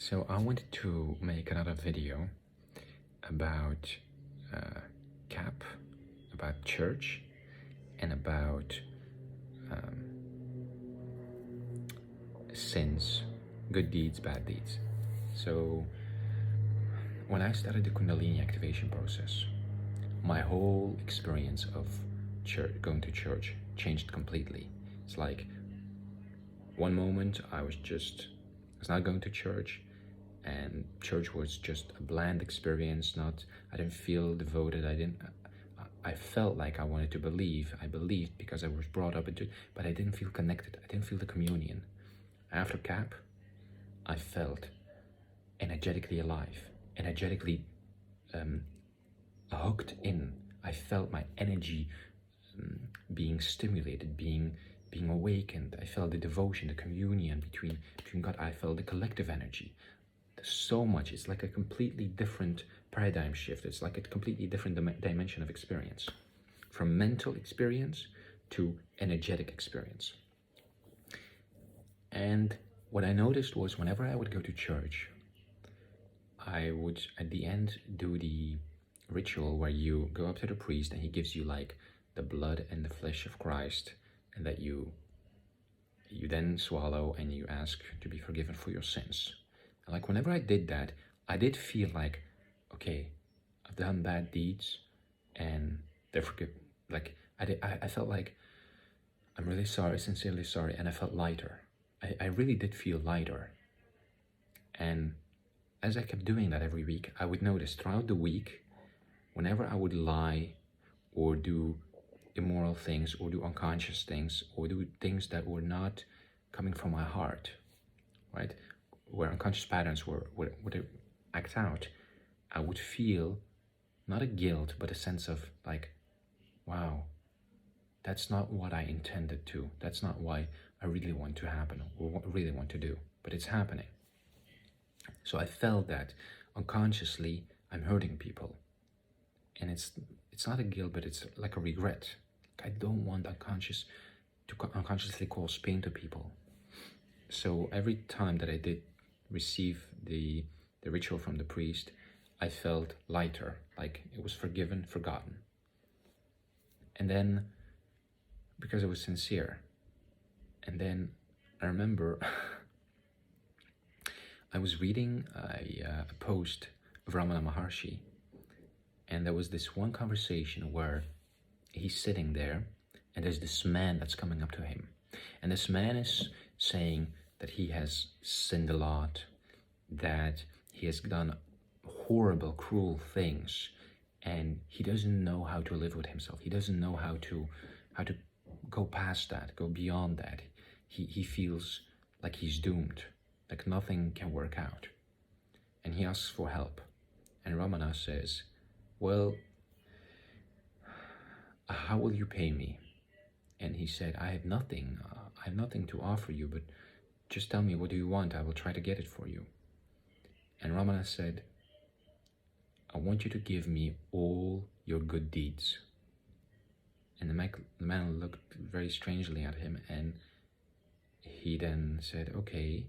So I wanted to make another video about KAP, about church, and about sins, good deeds, bad deeds. So when I started the kundalini activation process, my whole experience of church, going to church, changed completely. It's like one moment I was not going to church, and church was just a bland experience. I didn't feel devoted. I felt like I wanted to believe. I believed because I was brought up into it, but I didn't feel connected. I didn't feel the communion. After KAP, I felt energetically alive, energetically hooked in. I felt my energy being stimulated, being awakened. I felt the devotion, the communion between God. I felt the collective energy. There's so much. It's like a completely different paradigm shift. It's like a completely different dimension of experience, from mental experience to energetic experience. And what I noticed was whenever I would go to church, I would at the end do the ritual where you go up to the priest and he gives you like the blood and the flesh of Christ, and that you then swallow and you ask to be forgiven for your sins. And like whenever I did that, I did feel like, okay, I've done bad deeds and they're forgiven. Like I felt like I'm really sorry, sincerely sorry, and I felt lighter. I really did feel lighter. And as I kept doing that every week, I would notice throughout the week, whenever I would lie or do immoral things or do unconscious things or do things that were not coming from my heart, right, where unconscious patterns would act out, I would feel not a guilt, but a sense of like, wow, that's not what I intended to. That's not why I really want to happen or what I really want to do, but it's happening. So I felt that unconsciously I'm hurting people. And it's not a guilt, but it's like a regret. I don't want to unconsciously cause pain to people. So every time that I did receive the ritual from the priest, I felt lighter, like it was forgiven, forgotten. And then, because it was sincere, and then I remember I was reading a post of Ramana Maharshi, and there was this one conversation where he's sitting there and there's this man that's coming up to him. And this man is saying that he has sinned a lot, that he has done horrible, cruel things, and he doesn't know how to live with himself. He doesn't know how to go past that, go beyond that. He feels like he's doomed, like nothing can work out. And he asks for help. And Ramana says, well, how will you pay me? And he said, I have nothing to offer you, but just tell me, what do you want? I will try to get it for you. And Ramana said, I want you to give me all your good deeds. And the man looked very strangely at him, and he then said, okay,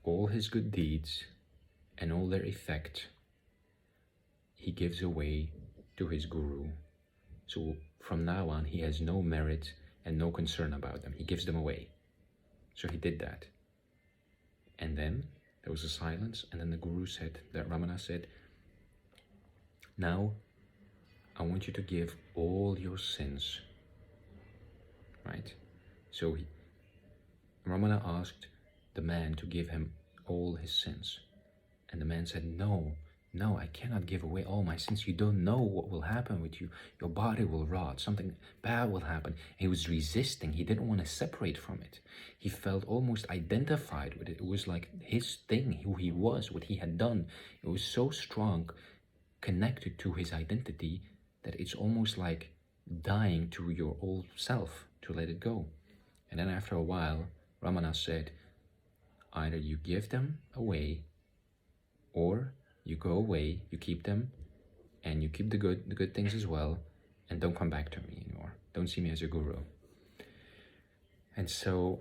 all his good deeds and all their effect he gives away to his guru. So from now on, he has no merit and no concern about them. He gives them away. So he did that. And then there was a silence, and then the guru said, that Ramana said, now I want you to give all your sins, right? So Ramana asked the man to give him all his sins. And the man said, no, I cannot give away all my sins. You don't know what will happen with you. Your body will rot. Something bad will happen. And he was resisting. He didn't want to separate from it. He felt almost identified with it. It was like his thing, who he was, what he had done. It was so strong, connected to his identity, that it's almost like dying to your old self, to let it go. And then after a while, Ramana said, either you give them away, or you go away, you keep them, and you keep the good things as well, and don't come back to me anymore. Don't see me as your guru. And so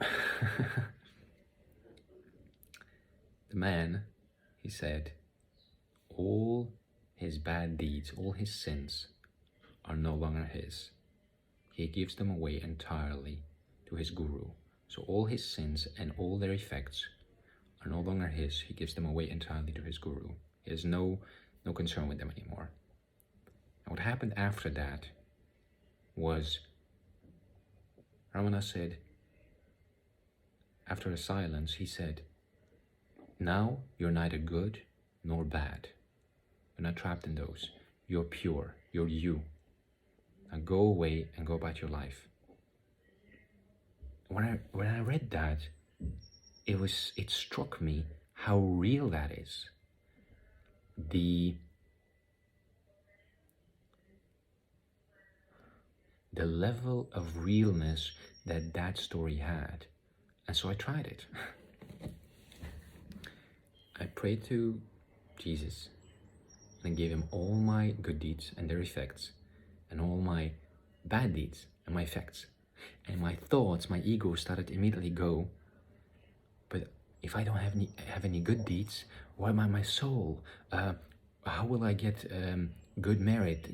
The man, he said, all his bad deeds, all his sins are no longer his. He gives them away entirely to his guru. So all his sins and all their effects are no longer his. He gives them away entirely to his guru. He has no concern with them anymore. And what happened after that was, Ramana said, after a silence, he said, now you're neither good nor bad. You're not trapped in those. You're pure. You're you. Now go away and go about your life. When I read that, it struck me how real that is. The level of realness that story had. And so I tried it. I prayed to Jesus and gave him all my good deeds and their effects, and all my bad deeds and my effects. And my thoughts, my ego started to immediately go, but if I don't have any good deeds, what about my soul? How will I get good merit?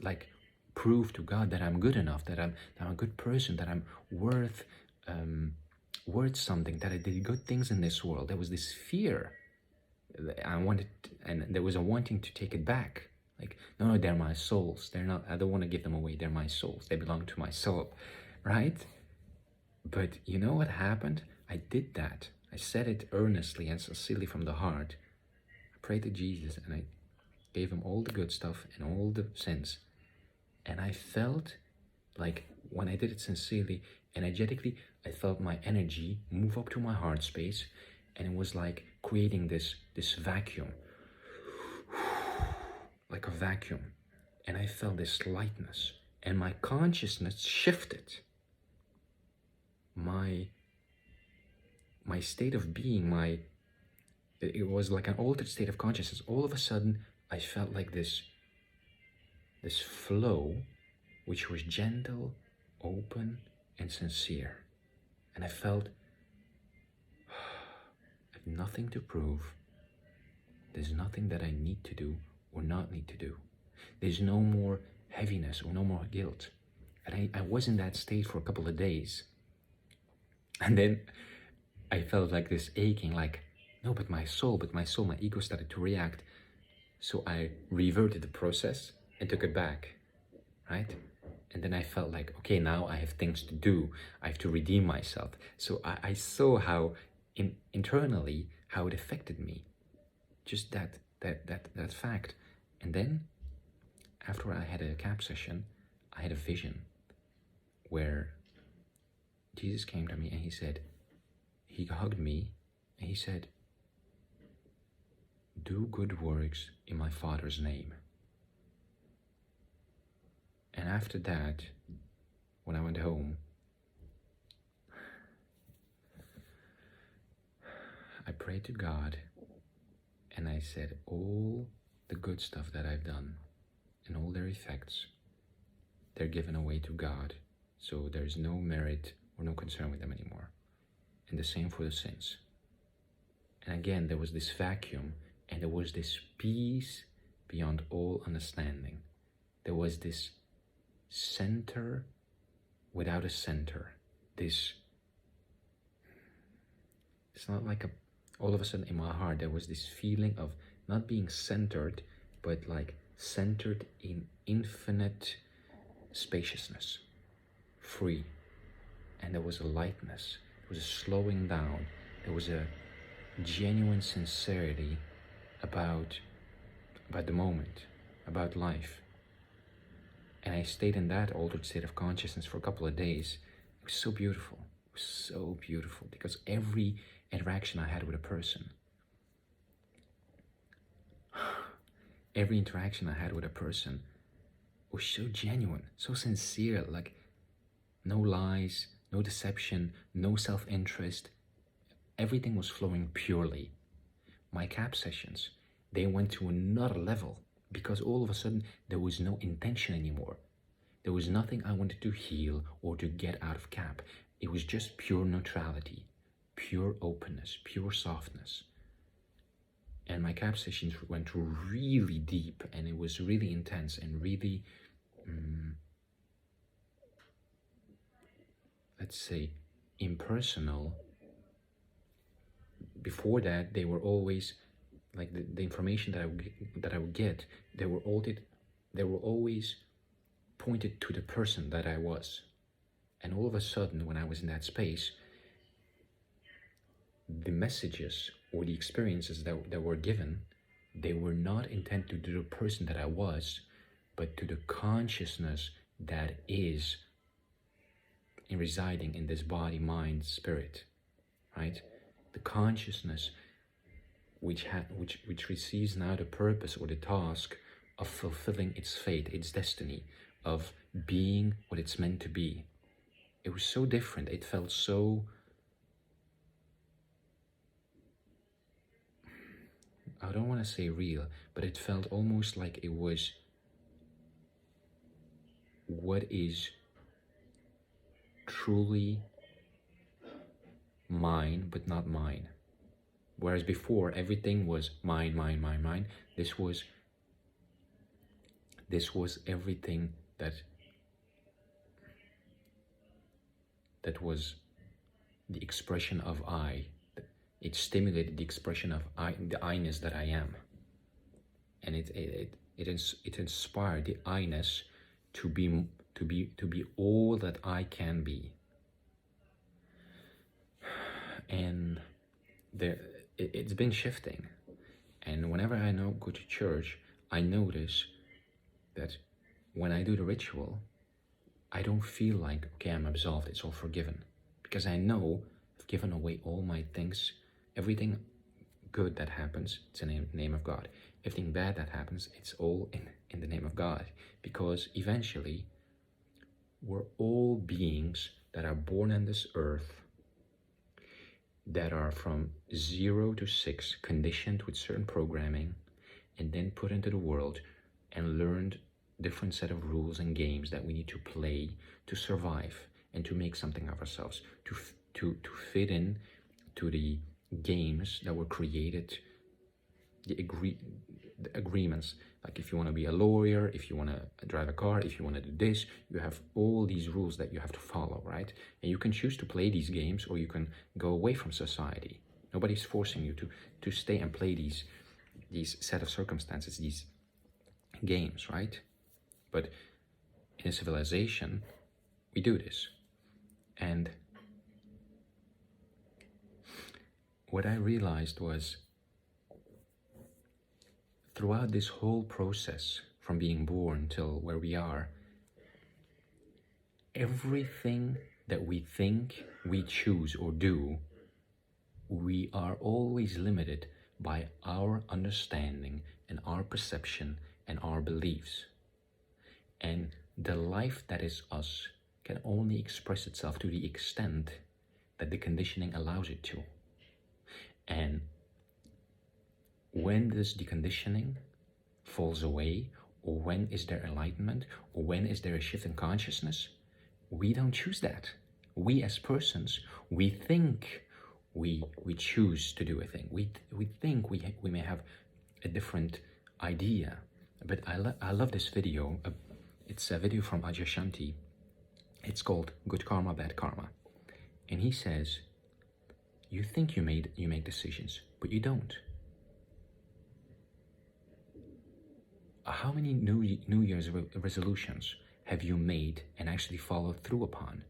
Like prove to God that I'm good enough, that I'm a good person, that I'm worth something, that I did good things in this world. There was this fear. I wanted, and there was a wanting to take it back. Like, no, they're my souls. They're not, I don't want to give them away. They're my souls. They belong to my soul, right? But you know what happened? I did that. I said it earnestly and sincerely from the heart. I prayed to Jesus and I gave him all the good stuff and all the sins. And I felt like when I did it sincerely, energetically, I felt my energy move up to my heart space, and it was like creating this vacuum, like a vacuum. And I felt this lightness, and my consciousness shifted. My state of being, it was like an altered state of consciousness. All of a sudden, I felt like this flow, which was gentle, open, and sincere. And I felt, I have nothing to prove. There's nothing that I need to do or not need to do. There's no more heaviness or no more guilt. And I was in that state for a couple of days. And then I felt like this aching, like, no, but my soul, my ego started to react. So I reverted the process and took it back, right? And then I felt like, okay, now I have things to do. I have to redeem myself. So I saw how internally, how it affected me. Just that fact. And then after I had a KAP session, I had a vision where Jesus came to me and he said, he hugged me and he said, do good works in my Father's name. And after that, when I went home, I prayed to God and I said, all the good stuff that I've done and all their effects, they're given away to God. So there's no merit or no concern with them anymore. And the same for the sins. And again, there was this vacuum and there was this peace beyond all understanding. There was this center without a center. It's not like all of a sudden in my heart there was this feeling of not being centered, but like centered in infinite spaciousness, free. And there was a lightness, there was a slowing down, there was a genuine sincerity about the moment, about life. And I stayed in that altered state of consciousness for a couple of days. It was so beautiful. It was so beautiful because every interaction I had with a person, was so genuine, so sincere, like no lies, no deception, no self-interest. Everything was flowing purely. My KAP sessions, they went to another level. Because all of a sudden, there was no intention anymore. There was nothing I wanted to heal or to get out of KAP. It was just pure neutrality, pure openness, pure softness. And my KAP sessions went really deep, and it was really intense and really, let's say, impersonal. Before that, they were always like the information that I would get. They were always pointed to the person that I was. And all of a sudden, when I was in that space, the messages or the experiences that were given, they were not intended to the person that I was, but to the consciousness that is residing in this body, mind, spirit, right? The consciousness which receives now the purpose or the task of fulfilling its fate, its destiny, of being what it's meant to be. It was so different. It felt so, I don't want to say real, but it felt almost like it was what is truly mine, but not mine. Whereas before, everything was mine, mine, mine, mine. This was everything that was the expression of I. It stimulated the expression of I, the I-ness that I am. And it inspired the I-ness to be all that I can be. And it's been shifting. And whenever I now go to church, I notice that when I do the ritual, I don't feel like, okay, I'm absolved, it's all forgiven. Because I know I've given away all my things. Everything good that happens, it's in the name of God. Everything bad that happens, it's all in the name of God. Because eventually, we're all beings that are born on this earth, that are from 0 to 6 conditioned with certain programming, and then put into the world and learned different set of rules and games that we need to play to survive and to make something of ourselves, to fit in to the games that were created, the agreements. Like if you want to be a lawyer, if you want to drive a car, if you want to do this, you have all these rules that you have to follow, right? And you can choose to play these games, or you can go away from society. Nobody's forcing you to stay and play these set of circumstances, these games, right? But in a civilization, we do this. And what I realized was, throughout this whole process, from being born till where we are, everything that we think, we choose or do, we are always limited by our understanding and our perception and our beliefs. And the life that is us can only express itself to the extent that the conditioning allows it to. And when does the conditioning falls away, or when is there enlightenment, or when is there a shift in consciousness? We don't choose that. We as persons, we think we choose to do a thing. We think we may have a different idea. But I love this video. It's a video from Adyashanti. It's called Good Karma, Bad Karma. And he says, you think you make decisions, but you don't. How many New Year's resolutions have you made and actually followed through upon?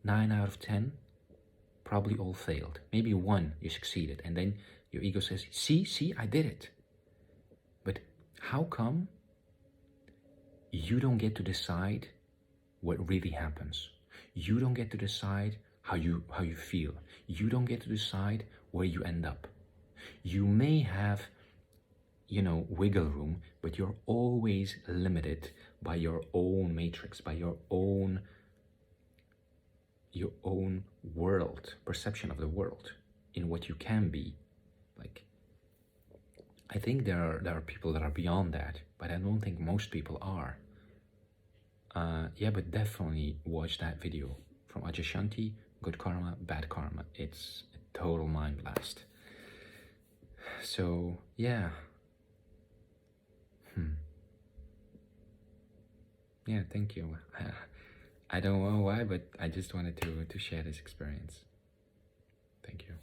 9 out of 10 probably all failed. Maybe 1 you succeeded, and then your ego says, see, I did it. But how come you don't get to decide what really happens? You don't get to decide how you feel. You don't get to decide where you end up. You may have, wiggle room, but you're always limited by your own matrix, by your own world, perception of the world, in what you can be. Like, I think there are people that are beyond that, but I don't think most people are. Yeah, but definitely watch that video from Adyashanti, Good Karma, Bad Karma. It's a total mind blast. So yeah. Yeah, thank you. I don't know why, but I just wanted to share this experience. Thank you.